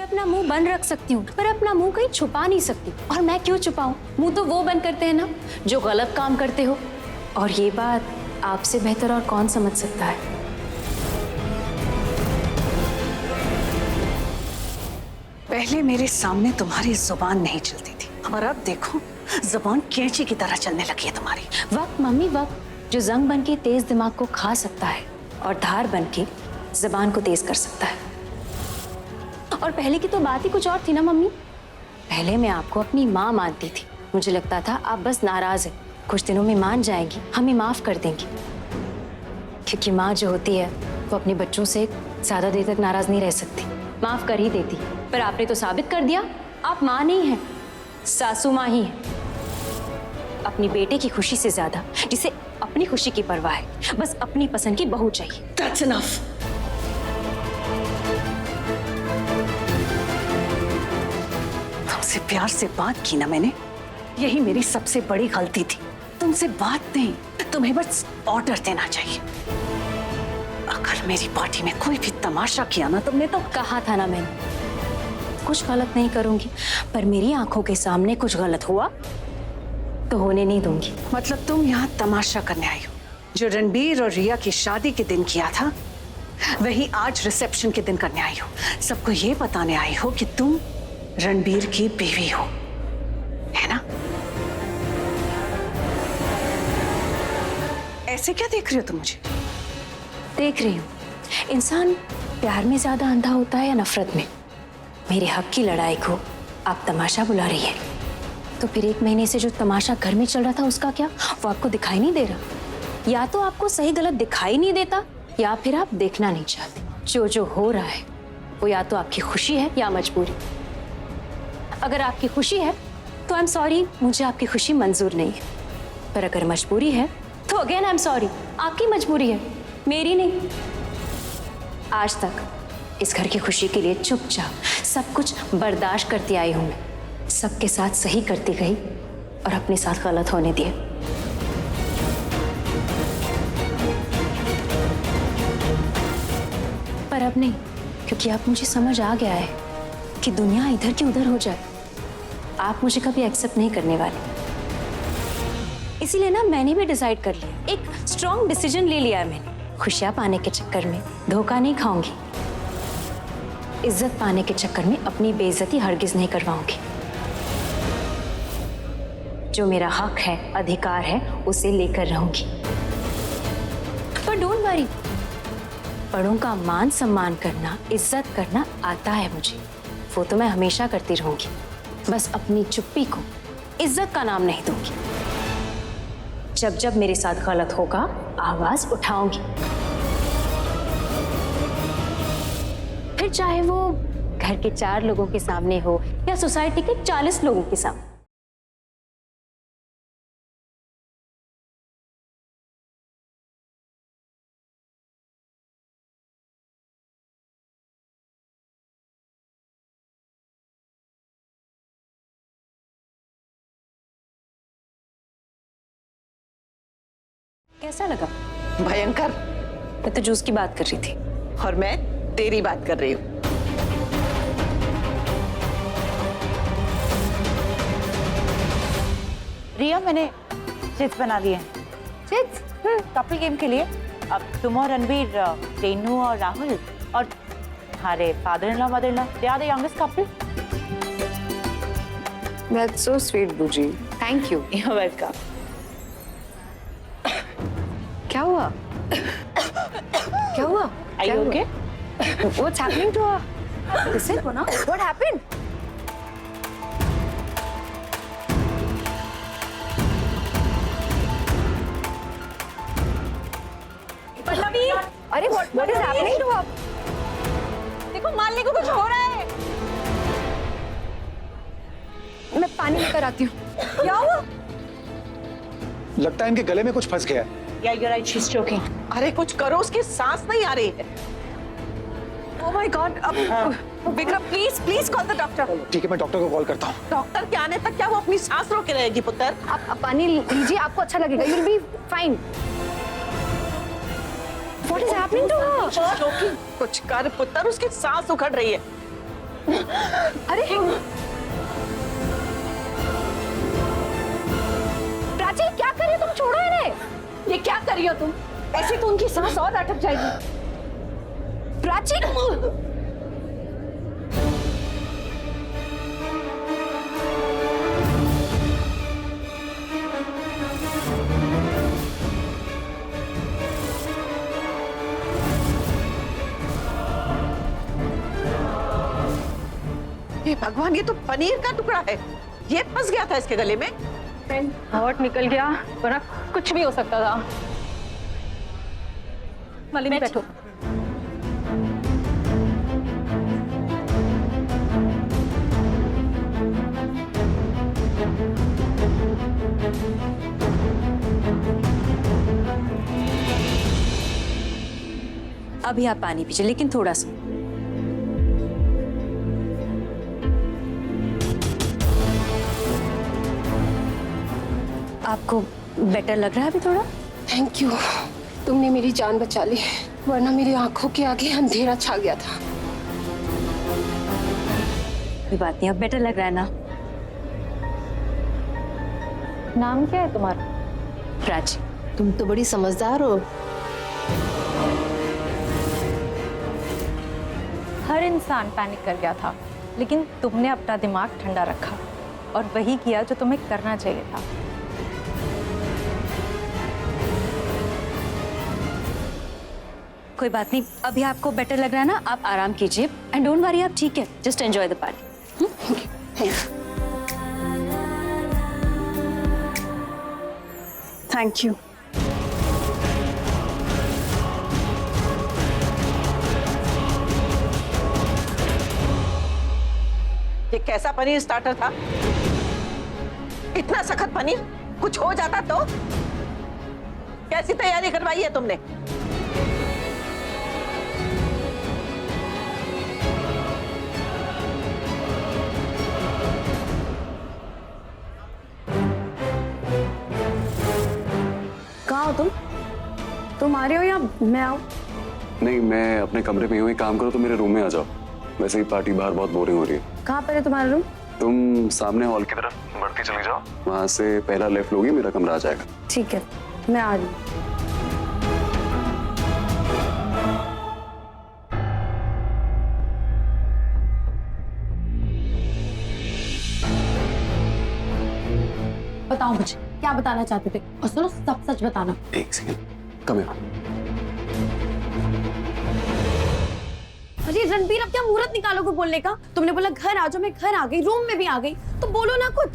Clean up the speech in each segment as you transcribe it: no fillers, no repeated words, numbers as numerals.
अपना मुंह बंद रख सकती हूँ, पर अपना मुंह कहीं छुपा नहीं सकती। और मैं क्यों छुपाऊं? मुंह तो वो बंद करते हैं ना जो गलत काम करते हो। और ये बात आपसे बेहतर और कौन समझ सकता है? पहले मेरे सामने तुम्हारी जुबान नहीं चलती थी, और अब देखो जुबान कैंची की तरह चलने लगी है तुम्हारी। वक्त मम्मी, वक्त जो जंग बन के तेज दिमाग को खा सकता है और धार बन के जबान को तेज कर सकता है। और पहले की तो बात ही कुछ और थी ना मम्मी। पहले मैं आपको अपनी माँ मानती थी। मुझे लगता था आप बस नाराज है, कुछ दिनों में मान जाएंगी, हमें माफ कर देंगी। क्योंकि माँ जो होती है वो अपने बच्चों से ज्यादा देर तक नाराज नहीं रह सकती, माफ कर ही देती। पर आपने तो साबित कर दिया आप माँ नहीं हैं, सासू माँ ही हैं। अपनी बेटे की खुशी से ज्यादा जिसे अपनी खुशी की परवाह है, बस अपनी पसंद की बहू चाहिए। That's enough. तुमसे प्यार से बात की ना मैंने, यही मेरी सबसे बड़ी गलती थी। तुमसे बात नहीं, तुम्हें बस ऑर्डर देना चाहिए। अगर मेरी पार्टी में कोई भी तमाशा किया ना तुमने तो कहा था ना मैंने, कुछ गलत नहीं करूंगी, पर मेरी आंखों के सामने कुछ गलत हुआ तो होने नहीं दूंगी। मतलब तुम यहाँ तमाशा करने आई हो? जो रणबीर और रिया की शादी के दिन किया था वही आज रिसेप्शन के दिन करने आई हो। सबको ये बताने आई हो कि तुम रणबीर की बीवी हो, है ना? ऐसे क्या देख रही हो तुम मुझे? देख रही हूँ, इंसान प्यार में ज्यादा अंधा होता है या नफरत में? मेरे हक की लड़ाई को आप तमाशा बुला रही है, तो फिर 1 महीने से जो तमाशा घर में चल रहा था उसका क्या? वो आपको दिखाई नहीं दे रहा? या तो आपको सही गलत दिखाई नहीं देता, या फिर आप देखना नहीं चाहते। जो हो रहा है वो या तो आपकी खुशी है या मजबूरी। अगर आपकी खुशी है तो आई एम सॉरी, मुझे आपकी खुशी मंजूर नहीं है। पर अगर मजबूरी है तो अगेन आई एम सॉरी, आपकी मजबूरी है, मेरी नहीं। आज तक इस घर की खुशी के लिए चुपचाप सब कुछ बर्दाश्त करती आई हूं मैं, सबके साथ सही करती गई और अपने साथ गलत होने दिए। पर अब नहीं, क्योंकि अब मुझे समझ आ गया है कि दुनिया इधर की उधर हो जाए, आप मुझे कभी एक्सेप्ट नहीं करने वाले। इसीलिए ना मैंने भी डिसाइड कर लिया, एक स्ट्रॉन्ग डिसीजन ले लिया है मैंने। खुशियां पाने के चक्कर में धोखा नहीं खाऊंगी, इज्जत पाने के चक्कर में अपनी बेइज्जती हरगिज नहीं करवाऊंगी। जो मेरा हक है, अधिकार है, उसे लेकर रहूंगी। पर डोंट वरी, बड़ों का मान सम्मान करना, इज्जत करना आता है मुझे, वो तो मैं हमेशा करती रहूंगी। बस अपनी चुप्पी को इज्जत का नाम नहीं दूंगी। जब जब मेरे साथ गलत होगा आवाज उठाऊंगी, फिर चाहे वो घर के 4 लोगों के सामने हो या सोसाइटी के 40 लोगों के सामने। कैसा लगा? भयंकर। मैं तो जूस की बात कर रही थी। और मैं तेरी बात कर रही हूँ। रिया, मैंने चिट्स बना दिए। चिट्स? कपल गेम के लिए। अब तुम और रणबीर, रेनू और राहुल और तुम्हारे father in law, mother in law, they are the youngest couple. That's so sweet, Buji. Thank you. You're welcome. क्या हुआ? क्या हुआ? Are you okay? What's happening to her? Listen, what happened? Pallavi! अरे what is happening to her? देखो, मालिनी को कुछ हो रहा है। मैं पानी लेकर आती हूँ। क्या हुआ? लगता है इनके गले में कुछ फंस गया है। Yeah, you're right. She's choking. अरे कुछ करो, उसकी सांस नहीं आ रही है। Oh my God! अब Vikram, please call the doctor. ठीक है, मैं डॉक्टर को कॉल करता हूँ। डॉक्टर के आने तक क्या वो अपनी सांस रोके रहेगी पुत्र? आप पानी लीजिए, आपको अच्छा लगेगा। You'll be fine. What is happening to her? कुछ कर पुत्र, उसकी सांस उखड़ रही है। अरे प्राची क्या कर रही हो तुम? छोड़ो इन्हें। ये क्या कर रही हो तुम? ऐसे तो उनकी सांस और अटक जाएगी। प्राची हे भगवान, ये तो पनीर का टुकड़ा है। ये फंस गया था इसके गले में। हॉट निकल गया, वरना कुछ भी हो सकता था। मालिनी बैठो। अभी आप पानी पीजिए, लेकिन थोड़ा सा। आपको बेटर लग रहा है अभी थोड़ा? थैंक यू, तुमने मेरी जान बचा ली, वरना मेरी आंखों के आगे अंधेरा छा गया था। कोई बात नहीं, अब बेटर लग रहा है ना? नाम क्या है तुम्हारा? प्राची। तुम तो बड़ी समझदार हो। हर इंसान पैनिक कर गया था, लेकिन तुमने अपना दिमाग ठंडा रखा और वही किया जो तुम्हें करना चाहिए था। कोई बात नहीं, अभी आपको बेटर लग रहा है ना? आप आराम कीजिए एंड डोंट वरी, आप ठीक है। Just enjoy the party. Thank you. ये कैसा पनीर स्टार्टर था? इतना सख्त पनीर, कुछ हो जाता तो? कैसी तैयारी करवाई है तुमने? कहाँ हो तुम? तुम आ रहे हो या मैं आऊँ? नहीं, मैं अपने कमरे में हूँ। एक काम करो, तो मेरे रूम में आ जाओ। वैसे ही पार्टी बाहर बहुत बोरिंग हो रही है। कहाँ पर है तुम्हारा रूम? तुम सामने हॉल की तरफ बढ़ती चली जाओ, वहां से पहला लेफ्ट लोगी, मेरा कमरा आ जाएगा। ठीक है, मैं आ रही हूँ। बताओ मुझे क्या बताना चाहते थे, और सुनो सब सच बताना। एक सेकंड, कम हियर। अरे रणबीर, अब क्या मुहूर्त निकालोगे बोलने का? तुमने बोला घर आ जाओ, मैं घर आ गई, रूम में भी आ गई, तो बोलो ना कुछ।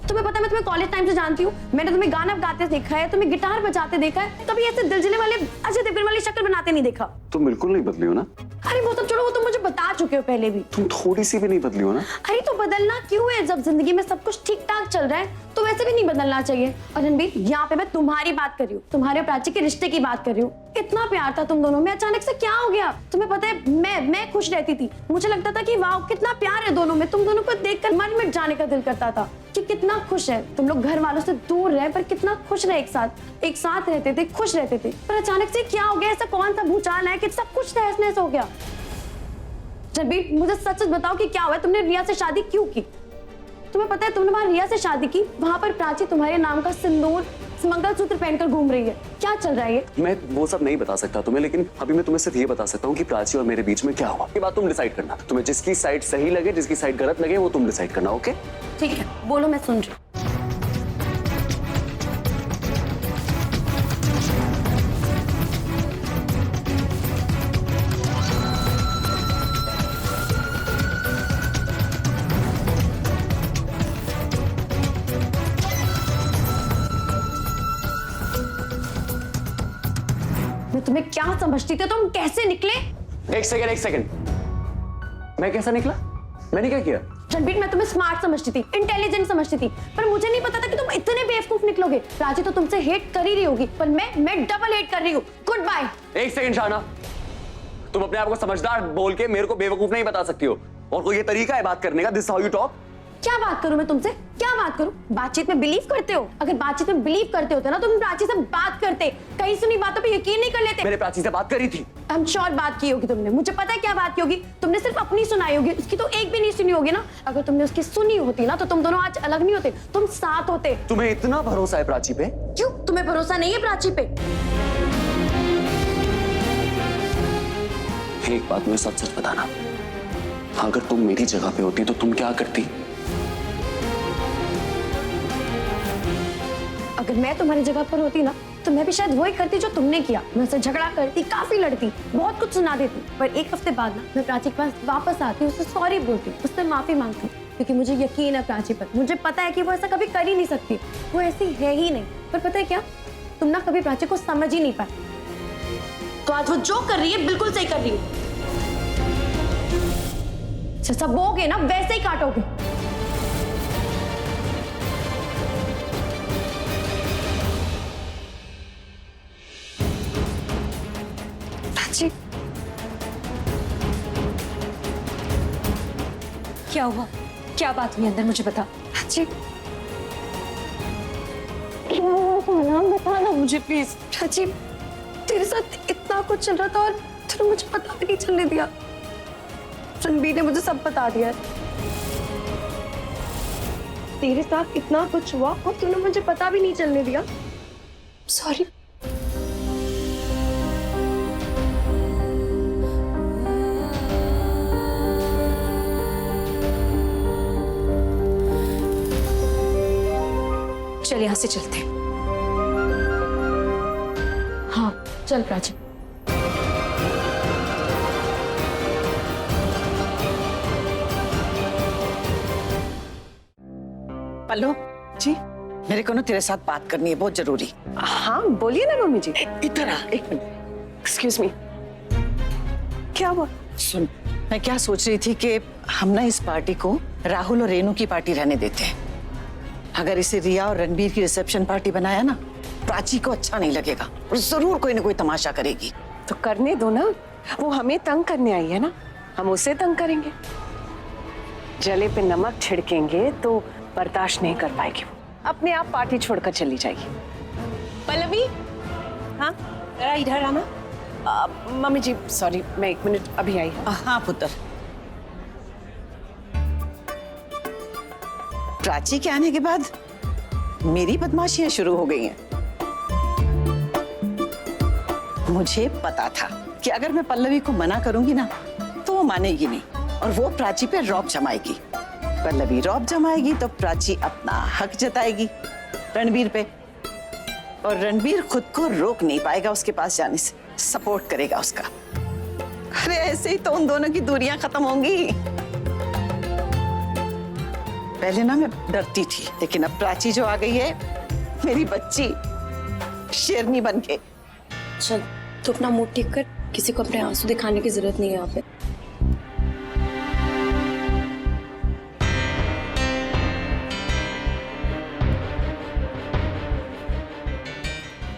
तुम्हें पता है मैं तुम्हें कॉलेज टाइम से जानती हूँ, मैंने तुम्हें गाना गाते देखा है, तुम्हें गिटार बजाते देखा है, कभी ऐसे दिलजले वाले अजय देवगन वाली शक्ल बनाते नहीं देखा। तुम बिल्कुल नहीं बदली हो ना? अरे वो सब छोड़ो, वो तुम मुझे बता चुके हो पहले भी। तुम थोड़ी सी भी नहीं बदली हो ना? अरे तो बदलना क्यों है? जब जिंदगी में सब कुछ ठीक ठाक चल रहा है तो वैसे भी नहीं बदलना चाहिए। और रणबीर, यहाँ पे मैं तुम्हारी बात कर रही हूँ, तुम्हारे और प्राची के रिश्ते की बात कर रही हूँ। इतना प्यार था तुम दोनों में, अचानक से क्या हो गया? तुम्हें पता है मैं खुश रहती थी, मुझे लगता था कि वाह कितना प्यार है दोनों में। तुम दोनों को देखकर मन मिट जाने का दिल करता था कि कितना खुश है तुम लोग, घर वालों से दूर रहे पर कितना खुश रहे, एक साथ रहते थे, खुश रहते थे। पर अचानक से क्या हो गया? ऐसा कौन सा भूचाल है कि सब कुछ तहस नहस हो गया? रणबीर, मुझे सच सच बताओ कि क्या हुआ? तुमने रिया से शादी क्यों की? तुम्हें पता है तुमने वहां रिया से शादी की, वहां पर प्राची तुम्हारे नाम का सिंदूर मंगलसूत्र पहनकर घूम रही है। क्या चल रहा है ये? मैं वो सब नहीं बता सकता तुम्हें, लेकिन अभी मैं तुम्हें सिर्फ ये बता सकता हूँ कि प्राची और मेरे बीच में क्या हुआ। ये बात तुम डिसाइड करना। तुम्हें जिसकी साइड सही लगे, जिसकी साइड गलत लगे, वो तुम डिसाइड करना। ओके? ठीक है, बोलो, मैं सुन रही हूँ। मैं तुम्हें क्या समझती थी? तुम कैसे निकले? एक सेकंड, मैं कैसा निकला? मैंने क्या किया? रणबीर, मैं तुम्हें स्मार्ट समझती थी, इंटेलिजेंट समझती थी, पर मुझे नहीं पता था कि तुम इतने बेवकूफ निकलोगे। प्राची तो तुमसे हेट कर ही रही होगी, पर मैं डबल हेट कर रही हूँ। Good bye. एक सेकंड शाना, तुम अपने आप को समझदार बोल के मेरे को बेवकूफ नहीं बता सकती हो। और कोई ये तरीका है बात करने का? This how you talk? क्या बात करूं मैं तुमसे? क्या बात करूं? बातचीत में बिलीव करते हो? अगर बातचीत में बिलीव करते होते ना तो तुम प्राची से बात करते, कहीं सुनी बातों पे यकीन नहीं कर लेते। मैंने प्राची से बात करी थी। I'm sure बात की होगी तुमने, मुझे पता है क्या बात की होगी। तुमने सिर्फ अपनी सुनाई होगी, उसकी तो एक भी नहीं सुनी होगी ना। अगर तुमने उसकी सुनी होती ना तो तुम दोनों आज अलग नहीं होते, तुम साथ होते। तुम्हें इतना भरोसा है प्राची पे? क्यों, तुम्हें भरोसा नहीं है प्राची पे? एक बात मुझे सच सच बताना, अगर तुम मेरी जगह पे होती तो तुम क्या करती? अगर मैं तुम्हारी जगह पर होती ना तो मैं भी शायद वही करती जो तुमने किया। मैं उससे झगड़ा करती, काफी लड़ती, बहुत कुछ सुना देती, पर एक हफ्ते बाद ना मैं प्राची के पास वापस आती, उससे सॉरी बोलती, उससे माफी मांगती, क्योंकि मुझे यकीन है प्राची पर। मुझे पता है कि वो ऐसा कभी कर ही नहीं सकती, वो ऐसी है ही नहीं। पर पता है क्या, तुम ना कभी प्राची को समझ ही नहीं पाए। तो आज वो जो कर रही है बिल्कुल सही कर रही है। जैसा बोगे ना वैसे ही काटोगे। प्राची, क्या हुआ? क्या बात हुई अंदर, मुझे बता। प्राची, क्या हुआ? बताना मुझे प्लीज। प्राची, तेरे साथ इतना कुछ चल रहा था और तूने मुझे पता भी नहीं चलने दिया। रणबीर ने मुझे सब बता दिया। तेरे साथ इतना कुछ हुआ और तूने मुझे पता भी नहीं चलने दिया। सॉरी। चल यहां से चलते हैं। हाँ चल प्राची। पल्लू जी, मेरे को ना तेरे साथ बात करनी है, बहुत जरूरी। हाँ बोलिए ना मम्मी जी। इधर आ, एक मिनट। एक्सक्यूज मी, क्या हुआ? सुन, मैं क्या सोच रही थी कि हम ना इस पार्टी को राहुल और रेनू की पार्टी रहने देते हैं। अगर इसे रिया और रणबीर की रिसेप्शन पार्टी बनाया ना, प्राची को अच्छा नहीं लगेगा और जरूर कोई ना कोई तमाशा करेगी। तो करने दो ना, वो हमें तंग करने आई है ना, हम उसे तंग करेंगे। जले पे नमक छिड़केंगे तो बर्दाश्त नहीं कर पाएगी वो, अपने आप पार्टी छोड़कर चली जाएगी। पल्लवी, हाँ जरा इधर आना। मम्मी जी सॉरी, मैं 1 मिनट अभी आई हूँ। हाँ पुत्र। प्राची के आने के बाद मेरी बदमाशियां शुरू हो गई हैं। मुझे पता था कि अगर मैं पल्लवी को मना करूंगी ना तो वो मानेगी नहीं और वो प्राची पे रौब जमाएगी। पल्लवी रौब जमाएगी तो प्राची अपना हक जताएगी रणबीर पे, और रणबीर खुद को रोक नहीं पाएगा उसके पास जाने से, सपोर्ट करेगा उसका। अरे ऐसे ही तो उन दोनों की दूरियां खत्म होंगी। पहले ना मैं डरती थी, लेकिन अब प्राची जो आ गई है, मेरी बच्ची शेरनी बन के। चल तू अपना मुंह ठीक कर, किसी को अपने आंसू दिखाने की जरूरत नहीं है यहाँ पे।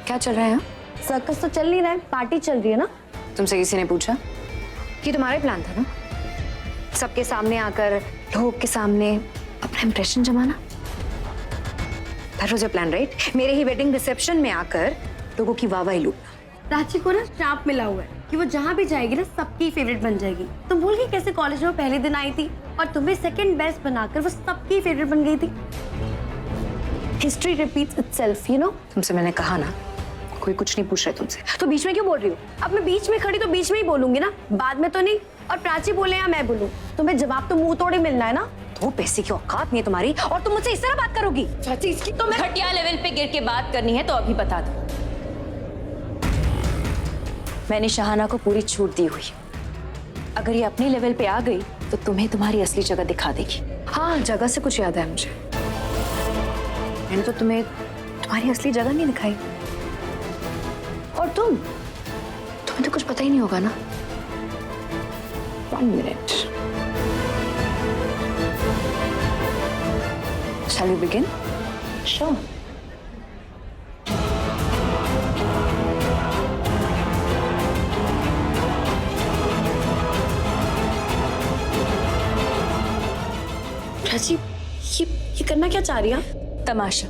क्या चल रहा है? सर्कस तो चल नहीं रहा है, पार्टी चल रही है ना। तुमसे किसी ने पूछा? कि तुम्हारा प्लान था ना, सबके सामने आकर, लोगों के सामने अपना इंप्रेशन जमाना। That was your plan right? मेरे ही वेडिंग रिसेप्शन में आकर लोगों की वाहवाही लूटना। प्राची को ना श्राप मिला हुआ है कि वो जहाँ भी जाएगी ना सबकी फेवरेट बन जाएगी। तुम भूल गई कैसे कॉलेज में पहले दिन आई थी और तुम्हें सेकंड बेस्ट बनाकर वो सबकी फेवरेट बन गई थी। History repeats itself, you know. तुमसे मैंने कहा ना, कोई कुछ नहीं पूछ रहा तुमसे। तो बीच में क्यों बोल रही हो? अब मैं बीच में खड़ी तो बीच में ही बोलूंगी ना, बाद में तो नहीं। और प्राची बोले या मैं बोलूं, तुम्हें जवाब तो मुंह तोड़े मिलना है ना। तो पैसे की औकात नहीं है तुम्हारी और तुम मुझसे इस तरह बात करोगी? चाची इसकी तो मैं घटिया लेवल पे गिर के बात करनी है तो अभी बता दो। मैंने शहाना को पूरी छूट दी हुई, अगर ये अपनी लेवल पे आ गई तो तुम्हें तुम्हारी असली जगह दिखा देगी। हाँ, जगह से कुछ याद है मुझे, मैंने तो तुम्हें तुम्हारी असली जगह नहीं दिखाई। और तुम्हें तो कुछ पता ही नहीं होगा ना। 1 minute, shall we begin? Sure. Prachi ये करना क्या चाह रही है? तमाशा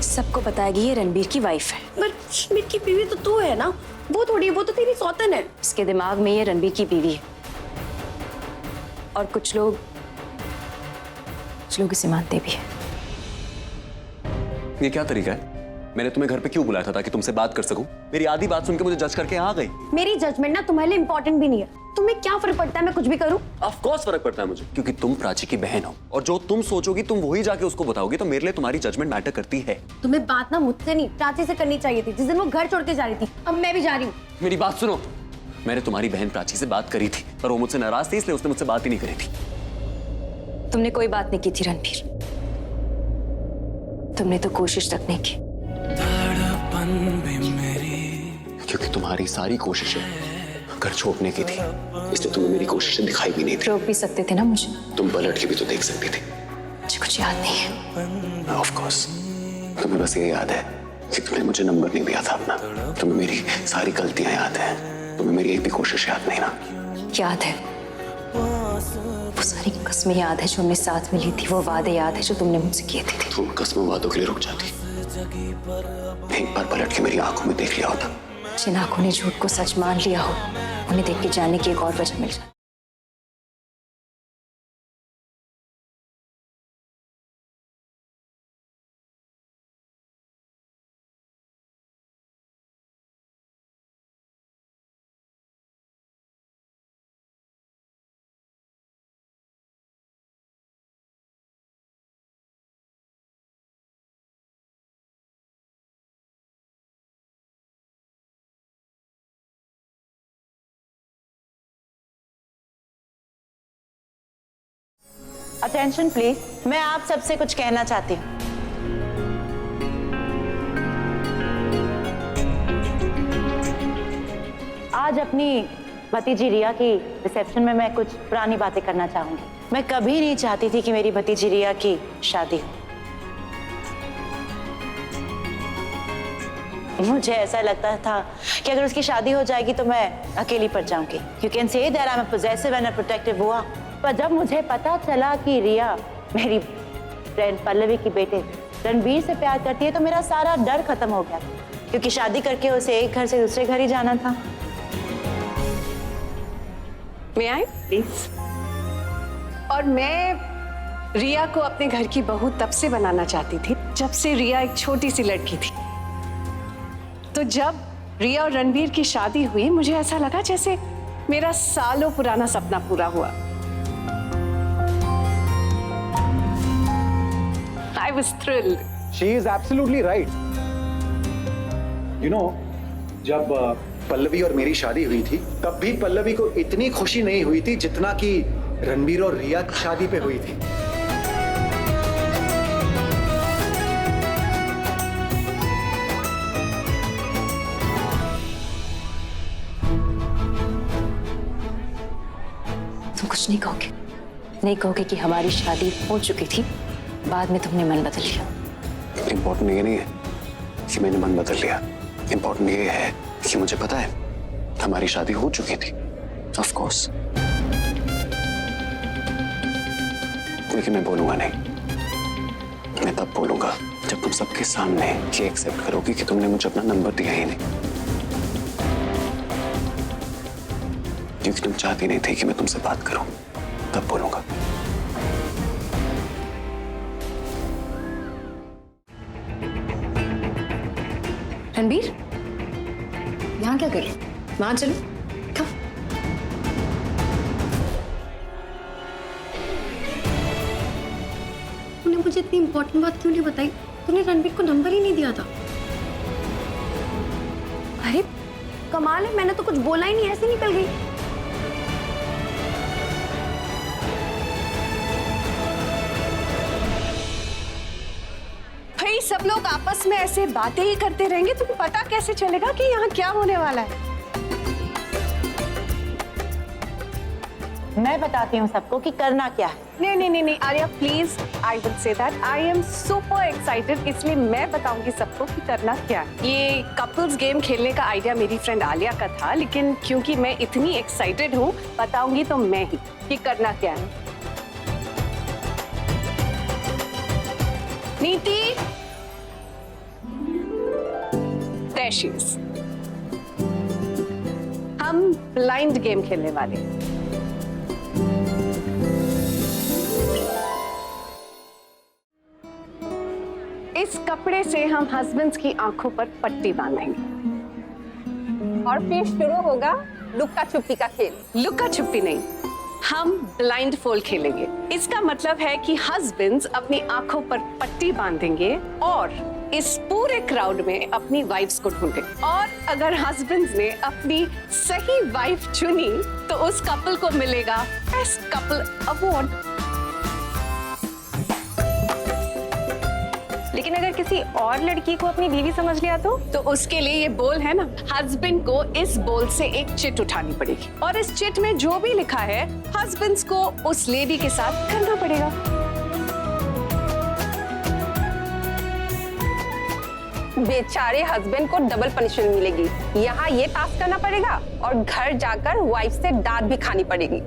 सबको बताएगी ये रणबीर की वाइफ है। पर रणबीर की बीवी तो तू है ना, वो थोड़ी, वो तो तेरी सौतन है। इसके दिमाग में ये रणबीर की बीवी है और कुछ लोग इसे मानते भी है। ये क्या तरीका है? मैंने तुम्हें घर पे क्यों बुलाया था? ताकि तुमसे बात कर सकूं? मेरी आधी बात सुन के मुझे जज करके आ गई। मेरी जजमेंट ना तुम्हारे लिए इंपॉर्टेंट भी नहीं है। तुम्हें क्या फर्क पड़ता है मैं कुछ भी करूं? ऑफ कोर्स फर्क पड़ता है मुझे, क्योंकि तुम प्राची की बहन हो और जो तुम सोचोगी तुम वही जाके उसको बताओगी, तो मेरे लिए तुम्हारी जजमेंट मैटर करती है। तुम्हें बात ना मुझसे नहीं, प्राची से करनी चाहिए थी जिस दिन वो घर छोड़ के जा रही थी। अब मैं भी जा रही हूँ। मेरी बात सुनो, मैंने तुम्हारी बहन प्राची से बात करी थी पर वो मुझसे नाराज थी, इसलिए उसने मुझसे बात ही नहीं करी थी। तुमने कोई बात नहीं की थी रणबीर, तुमने तो कोशिश तक नहीं की। क्योंकि तुम्हारी सारी कोशिशें घर छोड़ने की थी, इसलिए तुम्हें मेरी कोशिशें दिखाई भी नहीं थी। रोक भी सकते थे ना मुझे, तुम पलट के भी तो देख सकती थी। मुझे कुछ याद नहीं है। ऑफ कोर्स तुम्हें बस ये याद है कि तुमने मुझे नंबर नहीं दिया था अपना। तुम्हें मेरी सारी गलतियां याद है, तुम्हें मेरी एक भी कोशिश याद नहीं ना? याद है, वो सारी कस्में याद है जो हमने साथ में ली थी, वो वादे याद है जो तुमने मुझसे किए थे। तुम कस्मों वादों के लिए रुक जाती, एक बार पलट के मेरी आंखों में देख लिया होता। जिन आंखों ने झूठ को सच मान लिया हो, उन्हें देख के जानने की एक और वजह मिल जाए। अटेंशन प्लीज, मैं आप सबसे कुछ कहना चाहती हूँ। आज अपनी भतीजी रिया की रिसेप्शन में मैं कुछ पुरानी बातें करना चाहूंगी। मैं कभी नहीं चाहती थी कि मेरी भतीजी रिया की शादी हो। मुझे ऐसा लगता था कि अगर उसकी शादी हो जाएगी तो मैं अकेली पड़ जाऊंगी। You can say that I am possessive and protective हुआ। पर जब मुझे पता चला कि रिया मेरी फ्रेंड पल्लवी की बेटे रणबीर से प्यार करती है तो मेरा सारा डर खत्म हो गया, क्योंकि शादी करके उसे एक घर से दूसरे घर ही जाना था। मैं आई प्लीज। और मैं रिया को अपने घर की बहू तब से बनाना चाहती थी जब से रिया एक छोटी सी लड़की थी। तो जब रिया और रणबीर की शादी हुई मुझे ऐसा लगा जैसे मेरा सालों पुराना सपना पूरा हुआ। I was thrilled. She is absolutely right. You know, जब पल्लवी और मेरी शादी हुई थी तब भी पल्लवी को इतनी खुशी नहीं हुई थी जितना कि रणबीर और रिया की शादी पे हुई थी। तुम कुछ नहीं कहोगे, नहीं कहोगे कि हमारी शादी हो चुकी थी, बाद में तुमने मन बदल लिया। इम्पोर्टेंट ये नहीं है कि मैंने मन बदल लिया, इम्पोर्टेंट ये है कि मुझे पता है हमारी शादी हो चुकी थी। ऑफ कोर्स, लेकिन मैं बोलूंगा नहीं। मैं तब बोलूंगा जब तुम सबके सामने ये एक्सेप्ट करोगी कि तुमने मुझे अपना नंबर दिया ही नहीं, क्योंकि तुम चाहती नहीं थी कि मैं तुमसे बात करूं। तब बोलूंगा। रणबीर, यहाँ क्या कर रहे हो? वहां चलो, कम। तूने मुझे इतनी इंपॉर्टेंट बात क्यों नहीं बताई? तूने रणबीर को नंबर ही नहीं दिया था। अरे कमाल है, मैंने तो कुछ बोला ही नहीं, ऐसे निकल गई। भाई सब लोग आपस में ऐसे बातें ही करते रहेंगे तो पता कैसे चलेगा कि यहाँ क्या होने वाला है? मैं बताती हूँ सबको कि करना क्या है। नहीं नहीं नहीं नहीं Arya please, I will say that I am super excited, इसलिए मैं बताऊंगी सबको कि करना क्या है। ये कपल्स गेम खेलने का आइडिया मेरी फ्रेंड आलिया का था, लेकिन क्योंकि मैं इतनी एक्साइटेड हूँ बताऊंगी तो मैं ही कि करना क्या है। नीति, there she is. हम ब्लाइंड गेम खेलने वाले हैं। इस कपड़े से हम हस्बैंड्स की आंखों पर पट्टी बांधेंगे और फिर शुरू होगा लुक्का छुपी का खेल। लुक्का छुपी नहीं, हम ब्लाइंड फोल्ड खेलेंगे। इसका मतलब है कि हस्बैंड्स अपनी आंखों पर पट्टी बांधेंगे और इस पूरे क्राउड में अपनी वाइफ्स को ढूंढेंगे, और अगर हस्बैंड्स ने अपनी सही वाइफ चुनी तो उस कपल को मिलेगा बेस्ट कपल अवार्ड। लेकिन अगर किसी और लड़की को अपनी बीवी समझ लिया तो उसके लिए ये बोल है ना, हस्बैंड को इस बोल से एक चिट उठानी पड़ेगी और इस चिट में जो भी लिखा है हस्बैंड्स को उस लेडी के साथ करना पड़ेगा। बेचारे हस्बैंड को डबल पनिशमेंट मिलेगी। यहाँ ये टास्क करना पड़ेगा और घर जाकर वाइफ से डांट भी खानी पड़ेगी।